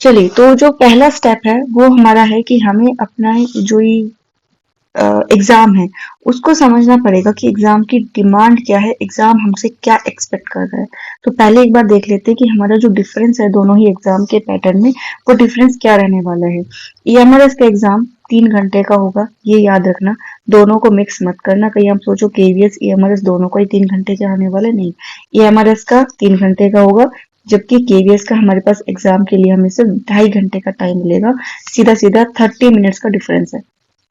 चलिए, तो जो पहला स्टेप है वो हमारा है कि हमें अपना जो ये एग्जाम है उसको समझना पड़ेगा कि एग्जाम की डिमांड क्या है, एग्जाम हमसे क्या एक्सपेक्ट कर रहा है। तो पहले एक बार देख लेते हैं कि हमारा जो डिफरेंस है दोनों ही एग्जाम के पैटर्न में, वो डिफरेंस क्या रहने वाला है। ईएमआरएस का एग्जाम 3 घंटे का होगा, ये याद रखना। दोनों को मिक्स मत करना, कहीं आप सोचो केवीएस ईएमआरएस दोनों का ही 3 घंटे के आने वाले, नहीं। ईएमआरएस का 3 घंटे का होगा, जबकि केवीएस का हमारे पास एग्जाम के लिए हमें सिर्फ 2.5 घंटे का टाइम मिलेगा। सीधा सीधा 30 मिनट्स का डिफरेंस है।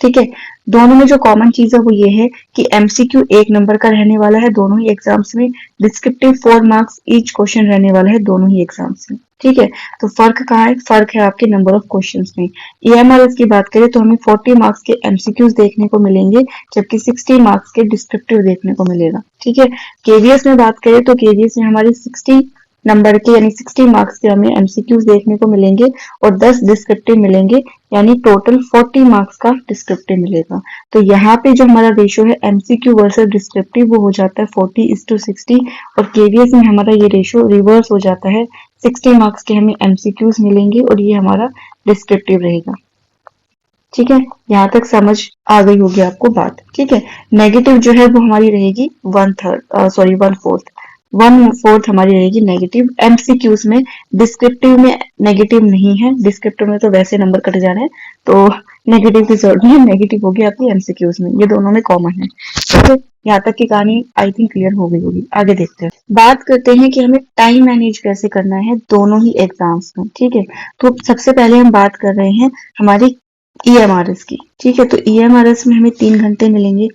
ठीक है। दोनों में जो कॉमन चीज है वो ये है कि एमसीक्यू 1 नंबर का रहने वाला है दोनों ही एग्जाम्स में। डिस्क्रिप्टिव 4 मार्क्स ईच क्वेश्चन रहने वाला है दोनों ही एग्जाम्स में। ठीक है। तो फर्क कहाँ है? फर्क है आपके नंबर ऑफ क्वेश्चंस में। ईएमआरएस की बात करें तो हमें 40 मार्क्स के एमसीक्यूज देखने को मिलेंगे, जबकि 60 मार्क्स के डिस्क्रिप्टिव देखने को मिलेगा। ठीक है। केवीएस में बात करें तो केवीएस में हमारी 60 नंबर के यानी 60 मार्क्स के हमें एमसीक्यूज देखने को मिलेंगे और 10 डिस्क्रिप्टिव मिलेंगे, यानी टोटल 40 मार्क्स का डिस्क्रिप्टिव मिलेगा। तो यहाँ पे जो हमारा रेशियो है एमसीक्यू वर्सेस डिस्क्रिप्टिव वो हो जाता है 40:60, और केवीएस में हमारा ये रेशियो रिवर्स हो जाता है। 60 मार्क्स के हमें एमसीक्यूज मिलेंगे और ये हमारा डिस्क्रिप्टिव रहेगा। ठीक है। यहाँ तक समझ आ गई होगी आपको बात। ठीक है। नेगेटिव जो है वो हमारी रहेगी 1/3, सॉरी 1/4। 1/4 हमारी रहेगी नेगेटिव एमसीक्यूज में। डिस्क्रिप्टिव में नेगेटिव नहीं है, डिस्क्रिप्टिव में तो वैसे नंबर कट जाने हैं, तो नेगेटिव की जरूरत नहीं है। नेगेटिव होगी आपकी एमसीक्यूज में, ये दोनों में कॉमन है। ठीक है। यहाँ तक की कहानी आई थिंक क्लियर हो गई होगी। आगे देखते हैं, बात करते हैं कि हमें टाइम मैनेज कैसे करना है दोनों ही एग्जाम्स में। ठीक है। तो सबसे पहले हम बात कर रहे हैं हमारी ईएमआरएस की। ठीक है। तो ईएमआरएस में हमें 3 घंटे मिलेंगे,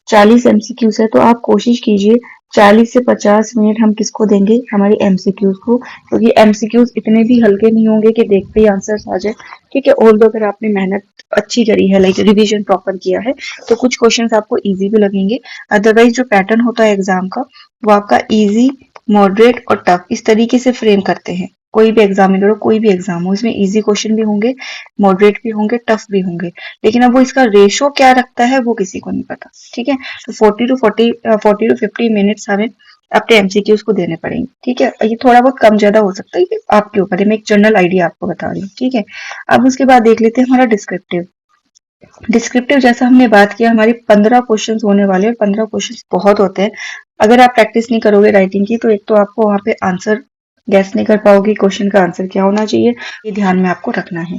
40 एमसीक्यूज है, तो आप कोशिश कीजिए 40 से 50 मिनट हम किसको देंगे? हमारे एमसीक्यूज को, क्योंकि एमसीक्यूज इतने भी हल्के नहीं होंगे कि देखते ही आंसर आ जाए। ठीक है। और अगर आपने मेहनत अच्छी करी है, लाइक रिवीजन प्रॉपर किया है, तो कुछ क्वेश्चंस आपको इजी भी लगेंगे। अदरवाइज जो पैटर्न होता है एग्जाम का वो आपका इजी, मॉडरेट और टफ इस तरीके से फ्रेम करते हैं। कोई भी एग्जामिनर हो, कोई भी एग्जाम हो, इसमें इजी क्वेश्चन भी होंगे, मॉडरेट भी होंगे, टफ भी होंगे, लेकिन अब वो इसका रेशो क्या रखता है वो किसी को नहीं पता। ठीक है। तो 40 to 50 मिनट्स हमें अपने एमसीक्यूज को देने पड़ेंगे। ठीक है। ये थोड़ा बहुत कम ज्यादा हो सकता है, ये आपके ऊपर है, मैं एक जनरल आइडिया आपको बता रही हूँ। ठीक है। अब उसके बाद देख लेते हैं हमारा डिस्क्रिप्टिव। डिस्क्रिप्टिव जैसा हमने बात किया, हमारे 15 क्वेश्चंस होने वाले हैं। 15 क्वेश्चंस बहुत होते हैं। अगर आप प्रैक्टिस नहीं करोगे राइटिंग की, तो एक तो आपको वहां पे आंसर गैस नहीं कर पाओगे क्वेश्चन का आंसर क्या होना चाहिए, ये ध्यान में आपको रखना है।